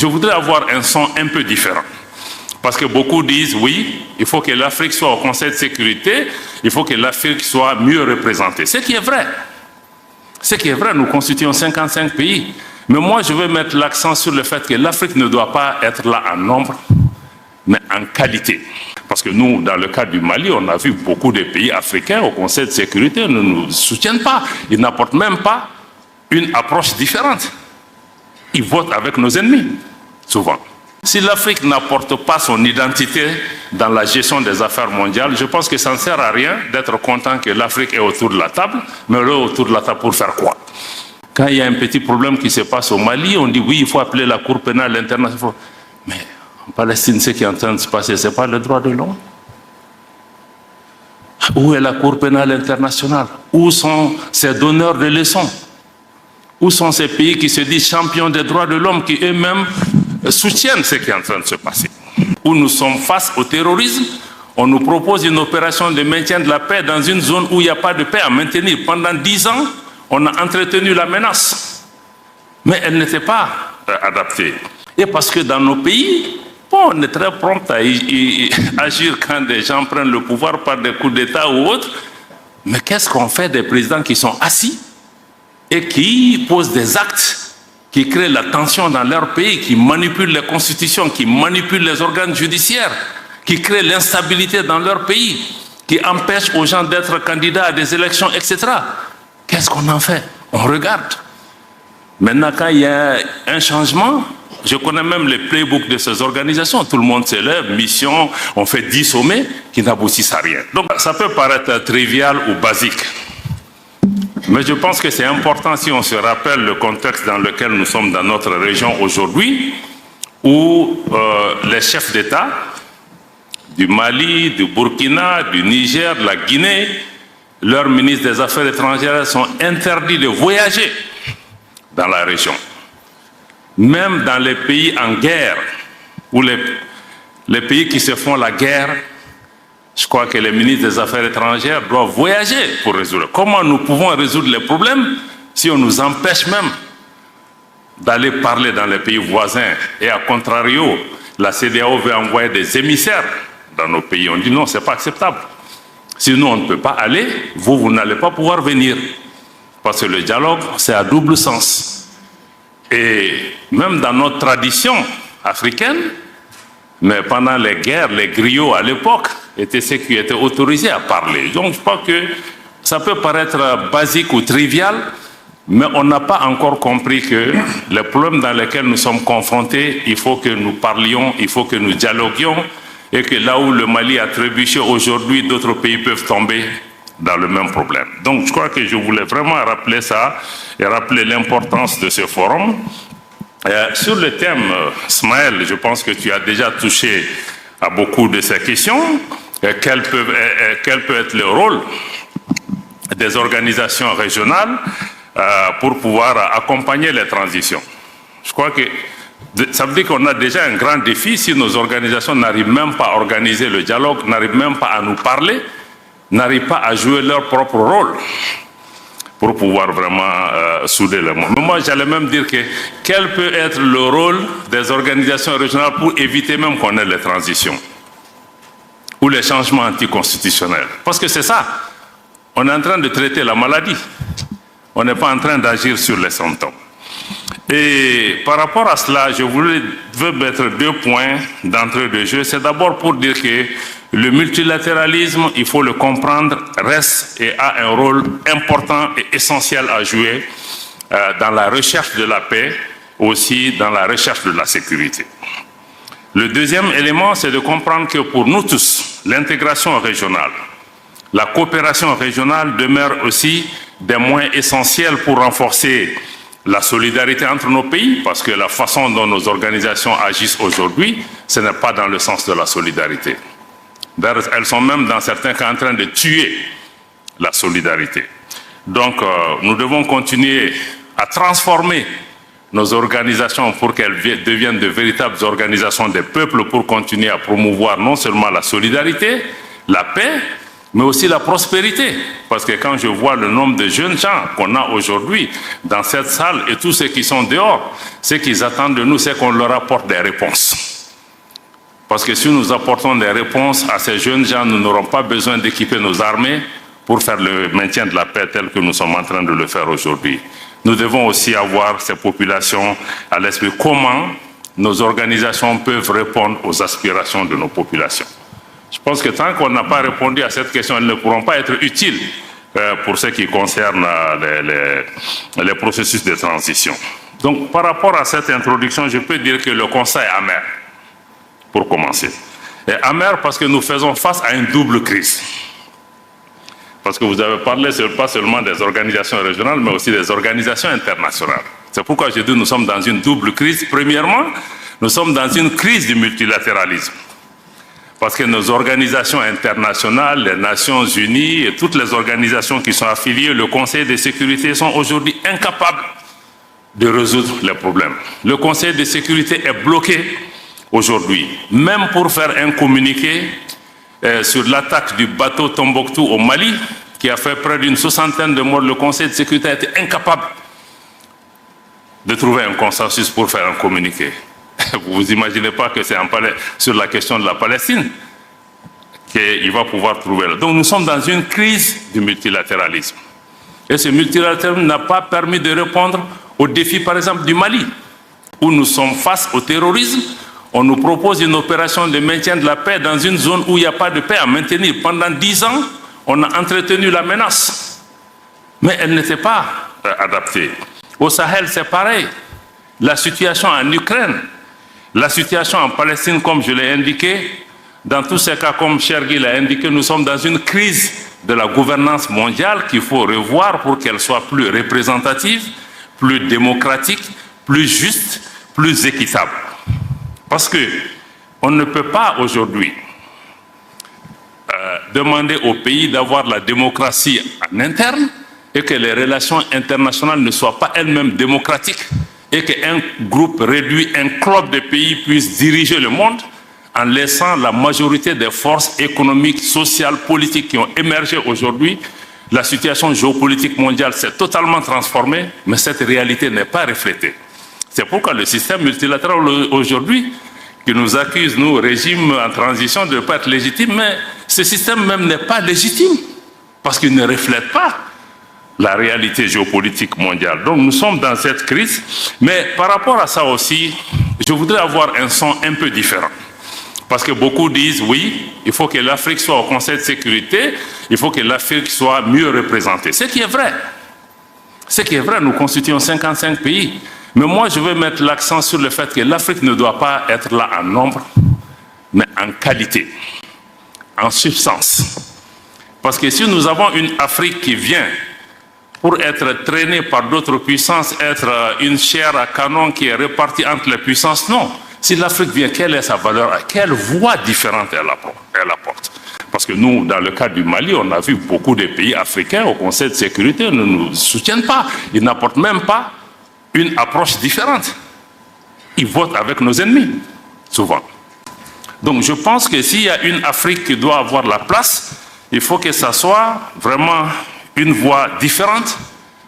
Je voudrais avoir un son un peu différent. Parce que beaucoup disent, oui, il faut que l'Afrique soit au Conseil de sécurité, il faut que l'Afrique soit mieux représentée. Ce qui est vrai. Ce qui est vrai, nous constituons 55 pays. Mais moi, je veux mettre l'accent sur le fait que l'Afrique ne doit pas être là en nombre, mais en qualité. Parce que nous, dans le cas du Mali, on a vu beaucoup de pays africains au Conseil de sécurité ne nous soutiennent pas. Ils n'apportent même pas une approche différente. Ils votent avec nos ennemis, souvent. Si l'Afrique n'apporte pas son identité dans la gestion des affaires mondiales, je pense que ça ne sert à rien d'être content que l'Afrique est autour de la table, mais elle est autour de la table pour faire quoi? Quand il y a un petit problème qui se passe au Mali, on dit oui, il faut appeler la Cour pénale internationale. Mais en Palestine, ce qui est en train de se passer, ce n'est pas le droit de l'homme. Où est la Cour pénale internationale? Où sont ces donneurs de leçons? Où sont ces pays qui se disent champions des droits de l'homme, qui eux-mêmes soutiennent ce qui est en train de se passer? Où nous sommes face au terrorisme, on nous propose une opération de maintien de la paix dans une zone où il n'y a pas de paix à maintenir. Pendant 10 ans, on a entretenu la menace, mais elle n'était pas adaptée. Et parce que dans nos pays, bon, on est très prompt à agir quand des gens prennent le pouvoir par des coups d'État ou autres. Mais qu'est-ce qu'on fait des présidents qui sont assis et qui posent des actes qui créent la tension dans leur pays, qui manipulent les constitutions, qui manipulent les organes judiciaires, qui créent l'instabilité dans leur pays, qui empêchent aux gens d'être candidats à des élections, etc. Qu'est-ce qu'on en fait? On regarde. Maintenant, quand il y a un changement, je connais même les playbooks de ces organisations. Tout le monde s'élève, mission, on fait 10 sommets qui n'aboutissent à rien. Donc, ça peut paraître trivial ou basique. Mais je pense que c'est important si on se rappelle le contexte dans lequel nous sommes dans notre région aujourd'hui, où les chefs d'État du Mali, du Burkina, du Niger, de la Guinée, leurs ministres des Affaires étrangères sont interdits de voyager dans la région. Même dans les pays en guerre, ou les pays qui se font la guerre, je crois que les ministres des Affaires étrangères doivent voyager pour résoudre. Comment nous pouvons résoudre les problèmes si on nous empêche même d'aller parler dans les pays voisins? Et à contrario, la CEDEAO veut envoyer des émissaires dans nos pays. On dit non, ce n'est pas acceptable. Sinon, on ne peut pas aller, vous n'allez pas pouvoir venir. Parce que le dialogue, c'est à double sens. Et même dans notre tradition africaine, mais pendant les guerres, les griots à l'époque étaient ceux qui étaient autorisés à parler. Donc je crois que ça peut paraître basique ou trivial, mais on n'a pas encore compris que les problèmes dans lesquels nous sommes confrontés, il faut que nous parlions, il faut que nous dialoguions, et que là où le Mali a trébuché aujourd'hui, d'autres pays peuvent tomber dans le même problème. Donc je crois que je voulais vraiment rappeler ça et rappeler l'importance de ce forum. Sur le thème, Smaël, je pense que tu as déjà touché à beaucoup de ces questions. Quel peut être le rôle des organisations régionales pour pouvoir accompagner les transitions? Je crois que ça veut dire qu'on a déjà un grand défi si nos organisations n'arrivent même pas à organiser le dialogue, n'arrivent même pas à nous parler, n'arrivent pas à jouer leur propre rôle pour pouvoir vraiment souder le monde. Mais moi, j'allais même dire que quel peut être le rôle des organisations régionales pour éviter même qu'on ait les transitions ou les changements anticonstitutionnels. Parce que c'est ça, on est en train de traiter la maladie, on n'est pas en train d'agir sur les symptômes. Et par rapport à cela, je veux mettre 2 points d'entrée de jeu. C'est d'abord pour dire que le multilatéralisme, il faut le comprendre, reste et a un rôle important et essentiel à jouer dans la recherche de la paix, aussi dans la recherche de la sécurité. Le deuxième élément, c'est de comprendre que pour nous tous, l'intégration régionale, la coopération régionale demeure aussi des moyens essentiels pour renforcer la solidarité entre nos pays, parce que la façon dont nos organisations agissent aujourd'hui, ce n'est pas dans le sens de la solidarité. D'ailleurs, elles sont même dans certains cas en train de tuer la solidarité. Donc, nous devons continuer à transformer nos organisations pour qu'elles deviennent de véritables organisations des peuples pour continuer à promouvoir non seulement la solidarité, la paix, mais aussi la prospérité. Parce que quand je vois le nombre de jeunes gens qu'on a aujourd'hui dans cette salle et tous ceux qui sont dehors, ce qu'ils attendent de nous, c'est qu'on leur apporte des réponses. Parce que si nous apportons des réponses à ces jeunes gens, nous n'aurons pas besoin d'équiper nos armées pour faire le maintien de la paix tel que nous sommes en train de le faire aujourd'hui. Nous devons aussi avoir ces populations à l'esprit. Comment nos organisations peuvent répondre aux aspirations de nos populations? Je pense que tant qu'on n'a pas répondu à cette question, elles ne pourront pas être utiles pour ce qui concerne les processus de transition. Donc, par rapport à cette introduction, je peux dire que le constat est amer, pour commencer. Et amer parce que nous faisons face à une double crise. Parce que vous avez parlé pas seulement des organisations régionales, mais aussi des organisations internationales. C'est pourquoi je dis que nous sommes dans une double crise. Premièrement, nous sommes dans une crise du multilatéralisme. Parce que nos organisations internationales, les Nations Unies et toutes les organisations qui sont affiliées, le Conseil de sécurité, sont aujourd'hui incapables de résoudre les problèmes. Le Conseil de sécurité est bloqué aujourd'hui. Même pour faire un communiqué sur l'attaque du bateau Tombouctou au Mali, qui a fait près d'une 60aine de morts, le Conseil de sécurité a été incapable de trouver un consensus pour faire un communiqué. Vous vous imaginez pas que c'est sur la question de la Palestine qu'il va pouvoir trouver. Donc nous sommes dans une crise du multilatéralisme. Et ce multilatéralisme n'a pas permis de répondre aux défis, par exemple, du Mali, où nous sommes face au terrorisme. On nous propose une opération de maintien de la paix dans une zone où il n'y a pas de paix à maintenir. Pendant 10 ans, on a entretenu la menace. Mais elle n'était pas adaptée. Au Sahel, c'est pareil. La situation en Ukraine, la situation en Palestine, comme je l'ai indiqué, dans tous ces cas, comme Chergui l'a indiqué, nous sommes dans une crise de la gouvernance mondiale qu'il faut revoir pour qu'elle soit plus représentative, plus démocratique, plus juste, plus équitable. Parce qu'on ne peut pas aujourd'hui demander au pays d'avoir la démocratie en interne et que les relations internationales ne soient pas elles-mêmes démocratiques et qu'un groupe réduit, un club de pays puisse diriger le monde en laissant la majorité des forces économiques, sociales, politiques qui ont émergé aujourd'hui. La situation géopolitique mondiale s'est totalement transformée, mais cette réalité n'est pas reflétée. C'est pourquoi le système multilatéral aujourd'hui, qui nous accuse, nous, régime en transition, de ne pas être légitime, mais ce système même n'est pas légitime, parce qu'il ne reflète pas la réalité géopolitique mondiale. Donc nous sommes dans cette crise, mais par rapport à ça aussi, je voudrais avoir un son un peu différent. Parce que beaucoup disent, oui, il faut que l'Afrique soit au Conseil de sécurité, il faut que l'Afrique soit mieux représentée. Ce qui est vrai. Ce qui est vrai, nous constituons 55 pays. Mais moi, je veux mettre l'accent sur le fait que l'Afrique ne doit pas être là en nombre, mais en qualité, en substance. Parce que si nous avons une Afrique qui vient pour être traînée par d'autres puissances, être une chair à canon qui est répartie entre les puissances, non. Si l'Afrique vient, quelle est sa valeur? Quelle voie différente elle apporte? Parce que nous, dans le cas du Mali, on a vu beaucoup de pays africains au Conseil de sécurité ne nous soutiennent pas. Ils n'apportent même pas une approche différente. Ils votent avec nos ennemis, souvent. Donc je pense que s'il y a une Afrique qui doit avoir la place, il faut que ça soit vraiment une voie différente,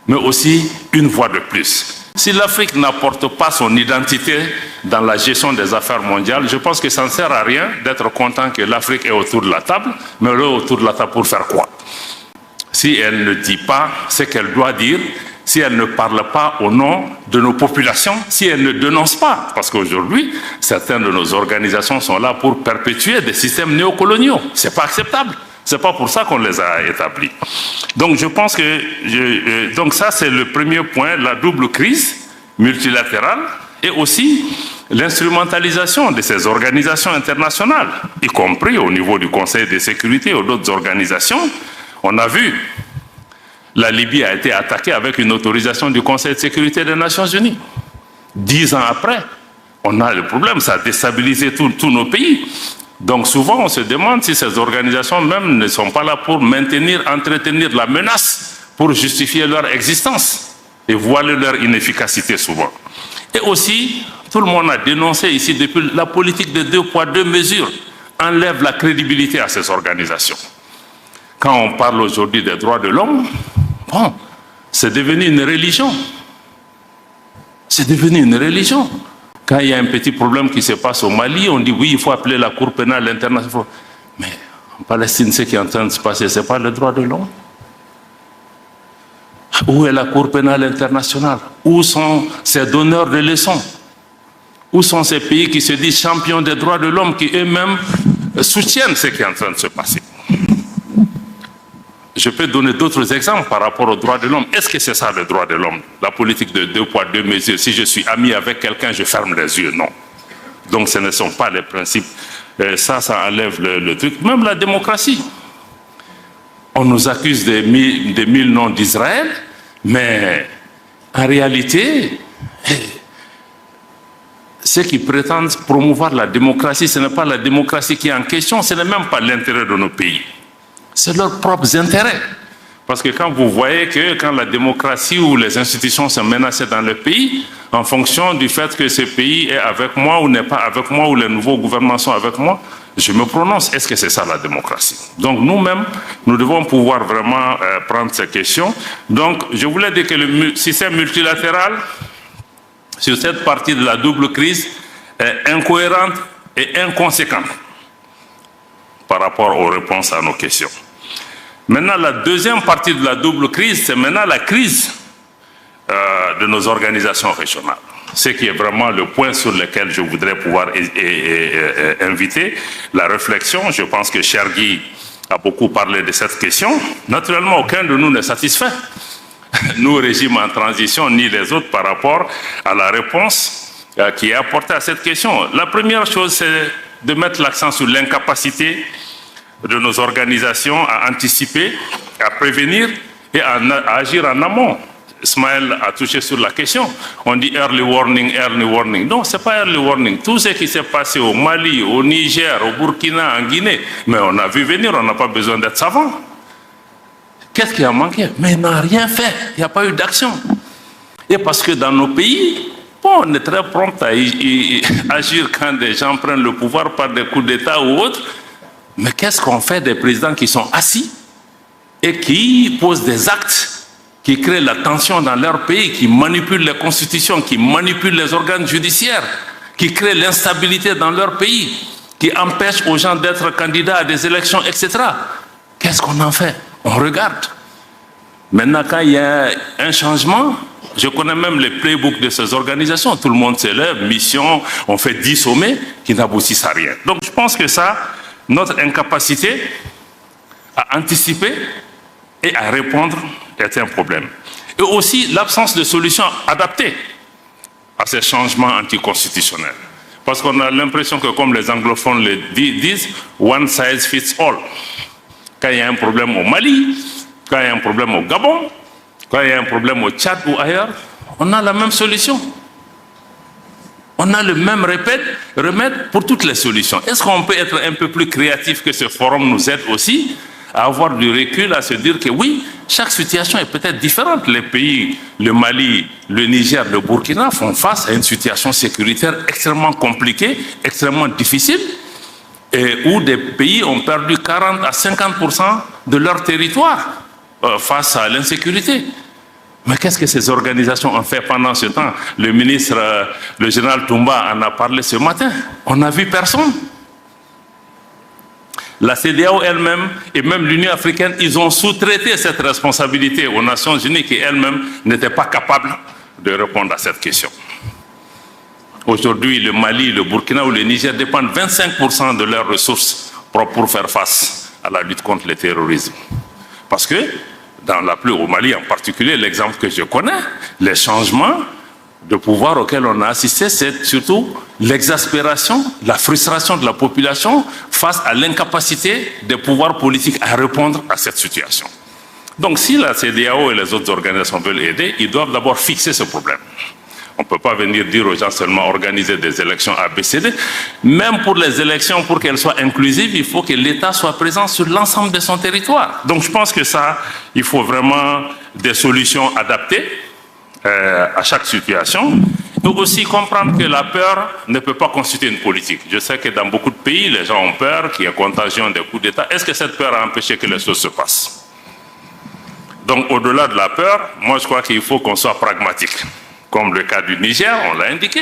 mais aussi une voie de plus. Si l'Afrique n'apporte pas son identité dans la gestion des affaires mondiales, je pense que ça ne sert à rien d'être content que l'Afrique est autour de la table, mais elle est autour de la table pour faire quoi? Si elle ne dit pas ce qu'elle doit dire, si elle ne parle pas au nom de nos populations, si elle ne dénonce pas, parce qu'aujourd'hui, certaines de nos organisations sont là pour perpétuer des systèmes néocoloniaux. Ce n'est pas acceptable. Ce n'est pas pour ça qu'on les a établis. Donc je pense que, donc ça c'est le premier point, la double crise multilatérale et aussi l'instrumentalisation de ces organisations internationales, y compris au niveau du Conseil de sécurité ou d'autres organisations. On a vu, la Libye a été attaquée avec une autorisation du Conseil de sécurité des Nations Unies. 10 ans après, on a le problème, ça a déstabilisé tous nos pays. Donc souvent, on se demande si ces organisations même ne sont pas là pour maintenir, entretenir la menace, pour justifier leur existence et voiler leur inefficacité souvent. Et aussi, tout le monde a dénoncé ici depuis la politique de 2 poids 2 mesures enlève la crédibilité à ces organisations. Quand on parle aujourd'hui des droits de l'homme, bon, c'est devenu une religion. C'est devenu une religion. Quand il y a un petit problème qui se passe au Mali, on dit oui, il faut appeler la Cour pénale internationale. Mais en Palestine, ce qui est en train de se passer, ce n'est pas le droit de l'homme. Où est la Cour pénale internationale? Où sont ces donneurs de leçons? Où sont ces pays qui se disent champions des droits de l'homme, qui eux-mêmes soutiennent ce qui est en train de se passer? Je peux donner d'autres exemples par rapport aux droits de l'homme. Est-ce que c'est ça le droit de l'homme? La politique de 2 poids 2 mesures. Si je suis ami avec quelqu'un, je ferme les yeux. Non. Donc ce ne sont pas les principes. Ça enlève le truc. Même la démocratie. On nous accuse des 1000 noms d'Israël, mais en réalité, ceux qui prétendent promouvoir la démocratie, ce n'est pas la démocratie qui est en question, ce n'est même pas l'intérêt de nos pays. C'est leurs propres intérêts. Parce que quand vous voyez que quand la démocratie ou les institutions sont menacées dans le pays, en fonction du fait que ce pays est avec moi ou n'est pas avec moi, ou les nouveaux gouvernements sont avec moi, je me prononce. Est-ce que c'est ça la démocratie? Donc nous-mêmes, nous devons pouvoir vraiment prendre ces questions. Donc je voulais dire que le système multilatéral, sur cette partie de la double crise, est incohérente et inconséquente par rapport aux réponses à nos questions. Maintenant, la deuxième partie de la double crise, c'est maintenant la crise de nos organisations régionales. Ce qui est vraiment le point sur lequel je voudrais pouvoir inviter la réflexion. Je pense que Chergui a beaucoup parlé de cette question. Naturellement, aucun de nous n'est satisfait. Nous, régime en transition, ni les autres, par rapport à la réponse qui est apportée à cette question. La première chose, c'est de mettre l'accent sur l'incapacité de nos organisations à anticiper, à prévenir et à agir en amont. Ismaël a touché sur la question. On dit early warning, early warning. Non, ce n'est pas early warning. Tout ce qui s'est passé au Mali, au Niger, au Burkina, en Guinée, mais on a vu venir, on n'a pas besoin d'être savant. Qu'est-ce qui a manqué? Mais il n'a rien fait. Il n'y a pas eu d'action. Et parce que dans nos pays, bon, on est très prompt à agir quand des gens prennent le pouvoir par des coups d'État ou autres. Mais qu'est-ce qu'on fait des présidents qui sont assis et qui posent des actes qui créent la tension dans leur pays, qui manipulent les constitutions, qui manipulent les organes judiciaires, qui créent l'instabilité dans leur pays, qui empêchent aux gens d'être candidats à des élections, etc. Qu'est-ce qu'on en fait? On regarde. Maintenant, quand il y a un changement, je connais même les playbooks de ces organisations. Tout le monde s'élève, mission, on fait 10 sommets qui n'aboutissent à rien. Donc je pense que ça, notre incapacité à anticiper et à répondre est un problème. Et aussi l'absence de solutions adaptées à ces changements anticonstitutionnels. Parce qu'on a l'impression que, comme les anglophones le disent, one size fits all. Quand il y a un problème au Mali, quand il y a un problème au Gabon, quand il y a un problème au Tchad ou ailleurs, on a la même solution. On a le même remède pour toutes les solutions. Est-ce qu'on peut être un peu plus créatif, que ce forum nous aide aussi à avoir du recul, à se dire que oui, chaque situation est peut-être différente. Les pays, le Mali, le Niger, le Burkina font face à une situation sécuritaire extrêmement compliquée, extrêmement difficile, et où des pays ont perdu 40 à 50% de leur territoire face à l'insécurité. Mais qu'est-ce que ces organisations ont fait pendant ce temps? Le ministre, le général Toumba en a parlé ce matin. On n'a vu personne. La CEDEAO elle-même et même l'Union africaine, ils ont sous-traité cette responsabilité aux Nations Unies qui elles-mêmes n'étaient pas capables de répondre à cette question. Aujourd'hui, le Mali, le Burkina ou le Niger dépendent 25% de leurs ressources propres pour faire face à la lutte contre le terrorisme. Parce que, au Mali en particulier, l'exemple que je connais, les changements de pouvoir auxquels on a assisté, c'est surtout l'exaspération, la frustration de la population face à l'incapacité des pouvoirs politiques à répondre à cette situation. Donc si la CEDEAO et les autres organisations veulent aider, ils doivent d'abord fixer ce problème. On ne peut pas venir dire aux gens seulement organiser des élections ABCD. Même pour les élections, pour qu'elles soient inclusives, il faut que l'État soit présent sur l'ensemble de son territoire. Donc je pense que ça, il faut vraiment des solutions adaptées à chaque situation. Et aussi comprendre que la peur ne peut pas constituer une politique. Je sais que dans beaucoup de pays, les gens ont peur, qu'il y a contagion des coups d'État. Est-ce que cette peur a empêché que les choses se passent? Donc, au-delà de la peur, moi, je crois qu'il faut qu'on soit pragmatique. Comme le cas du Niger, on l'a indiqué.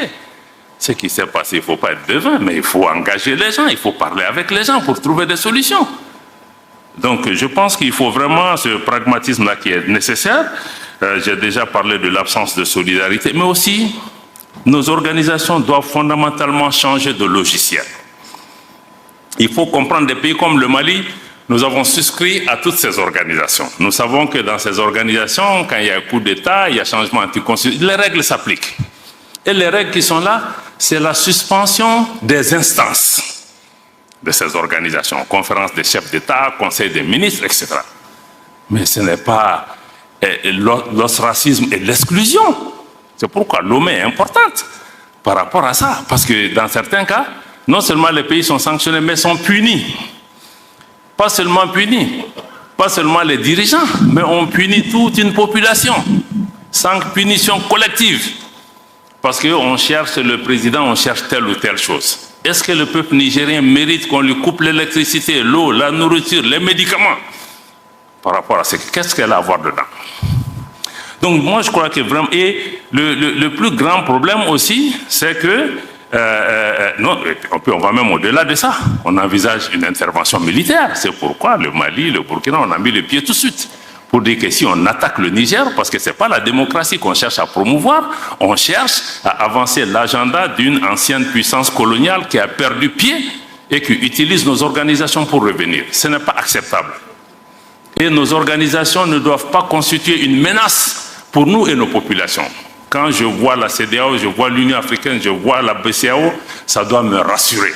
Ce qui s'est passé, il ne faut pas être devin, mais il faut engager les gens, il faut parler avec les gens pour trouver des solutions. Donc, je pense qu'il faut vraiment ce pragmatisme-là qui est nécessaire. J'ai déjà parlé de l'absence de solidarité, mais aussi, nos organisations doivent fondamentalement changer de logiciel. Il faut comprendre des pays comme le Mali, nous avons souscrit à toutes ces organisations. Nous savons que dans ces organisations, quand il y a un coup d'État, il y a changement anticonstitutionnel, les règles s'appliquent. Et les règles qui sont là, c'est la suspension des instances de ces organisations, conférence des chefs d'État, conseil des ministres, etc. Mais ce n'est pas l'ostracisme et l'exclusion. C'est pourquoi l'OME est importante par rapport à ça. Parce que dans certains cas, non seulement les pays sont sanctionnés, mais sont punis. Pas seulement punis, pas seulement les dirigeants, mais on punit toute une population, sans punition collective. Parce qu'on cherche le président, on cherche telle ou telle chose. Est-ce que le peuple nigérien mérite qu'on lui coupe l'électricité, l'eau, la nourriture, les médicaments? Par rapport à ce qu'est-ce qu'elle a à voir dedans? Donc moi je crois que vraiment, et le plus grand problème aussi, c'est que, non, on va même au-delà de ça, on envisage une intervention militaire. C'est pourquoi le Mali, le Burkina, on a mis le pied tout de suite. Pour dire que si on attaque le Niger, parce que ce n'est pas la démocratie qu'on cherche à promouvoir, on cherche à avancer l'agenda d'une ancienne puissance coloniale qui a perdu pied et qui utilise nos organisations pour revenir. Ce n'est pas acceptable. Et nos organisations ne doivent pas constituer une menace pour nous et nos populations. Quand je vois la CEDEAO, je vois l'Union africaine, je vois la BCEAO, ça doit me rassurer.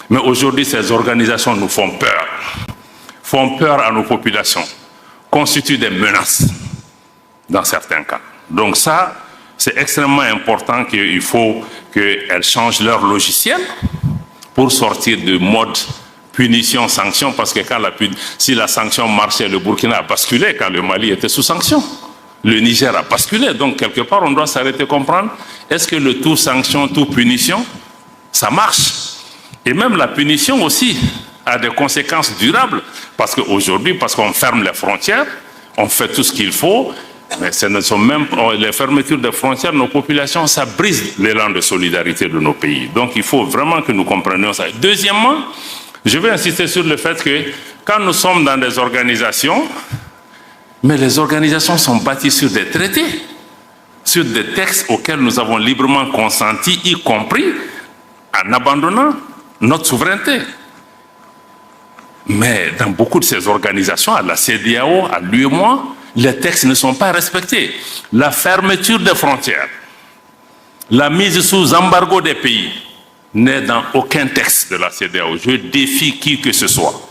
Mais aujourd'hui, ces organisations nous font peur à nos populations, constituent des menaces dans certains cas. Donc ça, c'est extrêmement important qu'il faut qu'elles changent leur logiciel pour sortir du mode punition-sanction, parce que si la sanction marchait, le Burkina a basculé quand le Mali était sous sanction. Le Niger a basculé. Donc quelque part, on doit s'arrêter comprendre, est-ce que le tout sanction, tout punition, ça marche? Et même la punition aussi a des conséquences durables, parce qu'aujourd'hui, parce qu'on ferme les frontières, on fait tout ce qu'il faut, mais ce ne sont même les fermetures des frontières, nos populations, ça brise l'élan de solidarité de nos pays. Donc il faut vraiment que nous comprenions ça. Deuxièmement, je vais insister sur le fait que quand nous sommes dans des organisations, mais les organisations sont bâties sur des traités, sur des textes auxquels nous avons librement consenti, y compris en abandonnant notre souveraineté. Mais dans beaucoup de ces organisations, à la CEDEAO, à l'UEMOA, les textes ne sont pas respectés. La fermeture des frontières, la mise sous embargo des pays n'est dans aucun texte de la CEDEAO. Je défie qui que ce soit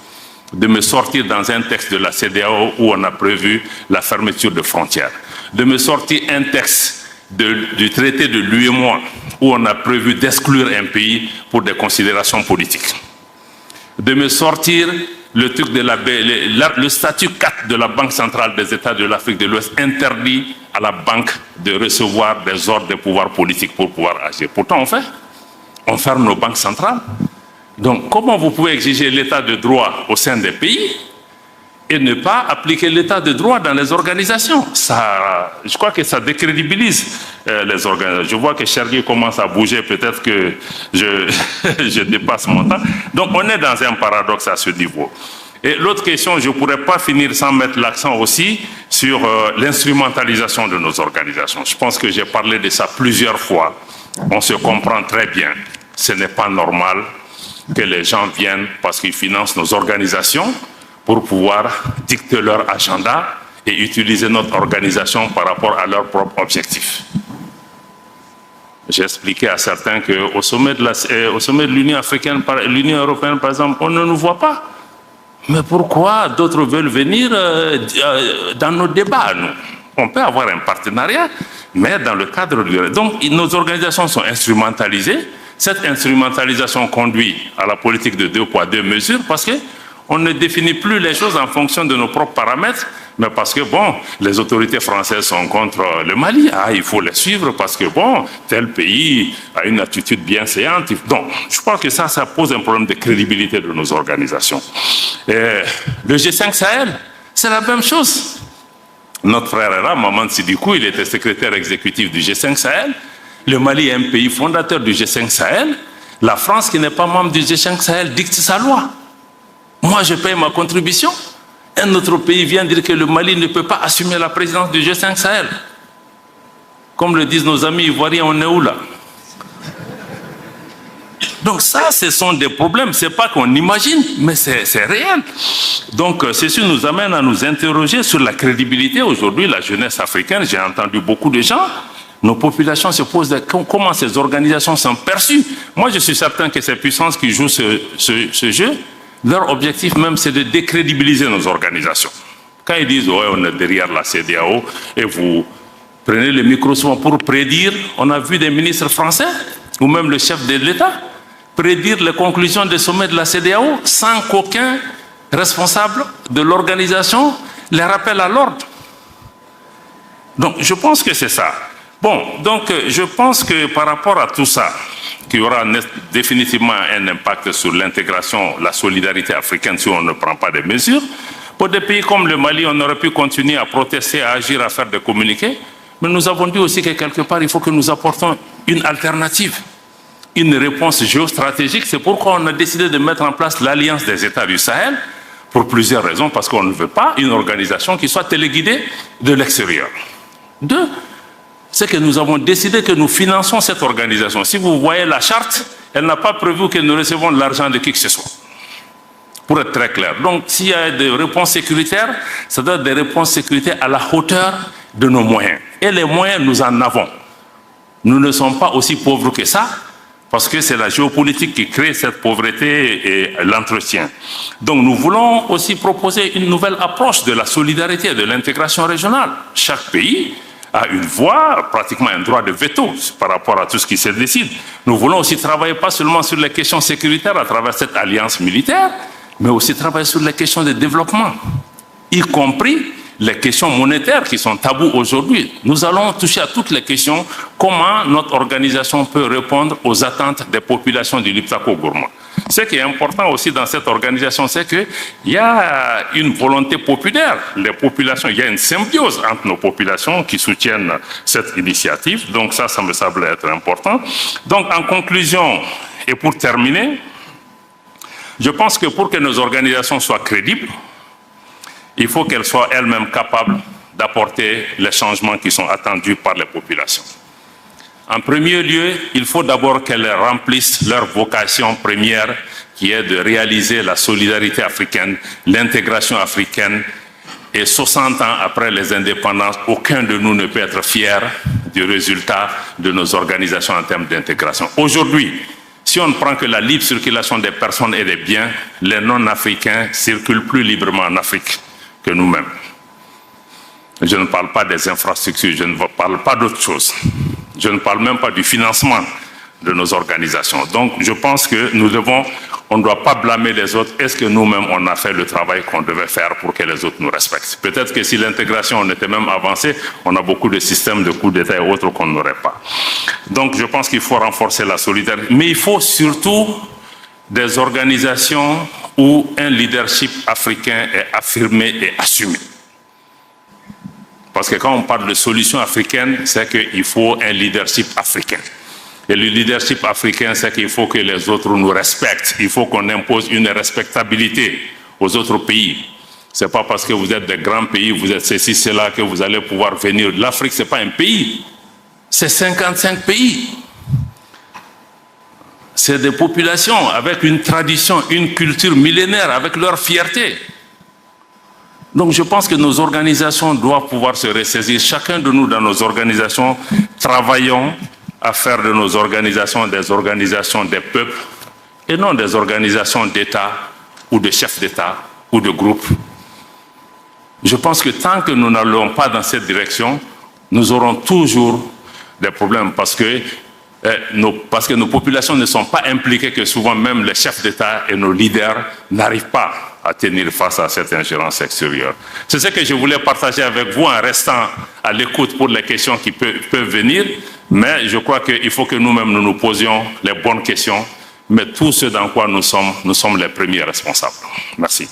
de me sortir dans un texte de la CEDEAO où on a prévu la fermeture de frontières, de me sortir un texte du traité de l'UEMOA où on a prévu d'exclure un pays pour des considérations politiques, de me sortir le truc de le statut 4 de la Banque centrale des États de l'Afrique de l'Ouest interdit à la banque de recevoir des ordres de pouvoir politique pour pouvoir agir. Pourtant on ferme nos banques centrales. Donc comment vous pouvez exiger l'état de droit au sein des pays et ne pas appliquer l'état de droit dans les organisations? Ça, je crois que ça décrédibilise les organisations. Je vois que Chergui commence à bouger, peut-être que je dépasse mon temps. Donc on est dans un paradoxe à ce niveau. Et l'autre question, je ne pourrais pas finir sans mettre l'accent aussi sur l'instrumentalisation de nos organisations. Je pense que j'ai parlé de ça plusieurs fois. On se comprend très bien. Ce n'est pas normal que les gens viennent parce qu'ils financent nos organisations pour pouvoir dicter leur agenda et utiliser notre organisation par rapport à leurs propres objectifs. J'ai expliqué à certains qu'au sommet de l'Union africaine, l'Union européenne par exemple, on ne nous voit pas. Mais pourquoi d'autres veulent venir dans nos débats, nous? On peut avoir un partenariat, mais dans le cadre du... Donc nos organisations sont instrumentalisées. Cette instrumentalisation conduit à la politique de 2 poids 2 mesures parce que On ne définit plus les choses en fonction de nos propres paramètres, mais parce que, bon, les autorités françaises sont contre le Mali. Ah, il faut les suivre parce que, bon, tel pays a une attitude bienséante. Donc, je pense que ça pose un problème de crédibilité de nos organisations. Et le G5 Sahel, c'est la même chose. Notre frère est là, Maman Sidikou, il était secrétaire exécutif du G5 Sahel. Le Mali est un pays fondateur du G5 Sahel. La France, qui n'est pas membre du G5 Sahel, dicte sa loi. Moi, je paye ma contribution. Un autre pays vient dire que le Mali ne peut pas assumer la présidence du G5 Sahel. Comme le disent nos amis ivoiriens, on est où là? Donc ça, ce sont des problèmes. Ce n'est pas qu'on imagine, mais c'est réel. Donc ceci nous amène à nous interroger sur la crédibilité. Aujourd'hui, la jeunesse africaine, j'ai entendu beaucoup de gens, nos populations se posent comment ces organisations sont perçues. Moi, je suis certain que ces puissances qui jouent ce jeu, leur objectif même, c'est de décrédibiliser nos organisations. Quand ils disent, ouais, on est derrière la CEDEAO, et vous prenez le micro souvent pour prédire, on a vu des ministres français, ou même le chef de l'État, prédire les conclusions des sommets de la CEDEAO sans qu'aucun responsable de l'organisation les rappelle à l'ordre. Donc, je pense que c'est ça. Bon, donc, je pense que par rapport à tout ça, qu'il y aura définitivement un impact sur l'intégration, la solidarité africaine si on ne prend pas des mesures. Pour des pays comme le Mali, on aurait pu continuer à protester, à agir, à faire des communiqués, mais nous avons dit aussi que quelque part, il faut que nous apportons une alternative, une réponse géostratégique. C'est pourquoi on a décidé de mettre en place l'Alliance des États du Sahel, pour plusieurs raisons, parce qu'on ne veut pas une organisation qui soit téléguidée de l'extérieur. Deux, c'est que nous avons décidé que nous finançons cette organisation. Si vous voyez la charte, elle n'a pas prévu que nous recevons de l'argent de qui que ce soit. Pour être très clair. Donc, s'il y a des réponses sécuritaires, ça doit être des réponses sécuritaires à la hauteur de nos moyens. Et les moyens, nous en avons. Nous ne sommes pas aussi pauvres que ça, parce que c'est la géopolitique qui crée cette pauvreté et l'entretien. Donc, nous voulons aussi proposer une nouvelle approche de la solidarité et de l'intégration régionale. Chaque pays a une voix, pratiquement un droit de veto par rapport à tout ce qui se décide. Nous voulons aussi travailler pas seulement sur les questions sécuritaires à travers cette alliance militaire, mais aussi travailler sur les questions de développement, y compris les questions monétaires qui sont tabous aujourd'hui. Nous allons toucher à toutes les questions, comment notre organisation peut répondre aux attentes des populations du Liptako-Gourma. Ce qui est important aussi dans cette organisation, c'est qu'il y a une volonté populaire. Les populations, il y a une symbiose entre nos populations qui soutiennent cette initiative. Donc ça me semble être important. Donc en conclusion, et pour terminer, je pense que pour que nos organisations soient crédibles, il faut qu'elles soient elles-mêmes capables d'apporter les changements qui sont attendus par les populations. En premier lieu, il faut d'abord qu'elles remplissent leur vocation première, qui est de réaliser la solidarité africaine, l'intégration africaine. Et 60 ans après les indépendances, aucun de nous ne peut être fier du résultat de nos organisations en termes d'intégration. Aujourd'hui, si on ne prend que la libre circulation des personnes et des biens, les non-africains circulent plus librement en Afrique que nous-mêmes. Je ne parle pas des infrastructures, je ne parle pas d'autre chose. Je ne parle même pas du financement de nos organisations. Donc, je pense que on ne doit pas blâmer les autres. Est-ce que nous-mêmes, on a fait le travail qu'on devait faire pour que les autres nous respectent? Peut-être que si l'intégration on était même avancée, on a beaucoup de systèmes de coups d'État et autres qu'on n'aurait pas. Donc, je pense qu'il faut renforcer la solidarité. Mais il faut surtout des organisations où un leadership africain est affirmé et assumé. Parce que quand on parle de solution africaine, c'est qu'il faut un leadership africain. Et le leadership africain, c'est qu'il faut que les autres nous respectent. Il faut qu'on impose une respectabilité aux autres pays. Ce n'est pas parce que vous êtes des grands pays, vous êtes ceci, cela, que vous allez pouvoir venir. L'Afrique, ce n'est pas un pays. C'est 55 pays. C'est des populations avec une tradition, une culture millénaire, avec leur fierté. Donc je pense que nos organisations doivent pouvoir se ressaisir. Chacun de nous dans nos organisations, travaillons à faire de nos organisations des peuples et non des organisations d'État ou de chefs d'État ou de groupes. Je pense que tant que nous n'allons pas dans cette direction, nous aurons toujours des problèmes parce que nos populations ne sont pas impliquées, que souvent même les chefs d'État et nos leaders n'arrivent pas à tenir face à cette ingérence extérieure. C'est ce que je voulais partager avec vous en restant à l'écoute pour les questions qui peuvent venir, mais je crois qu'il faut que nous-mêmes nous posions les bonnes questions, mais tout ce dans quoi nous sommes les premiers responsables. Merci.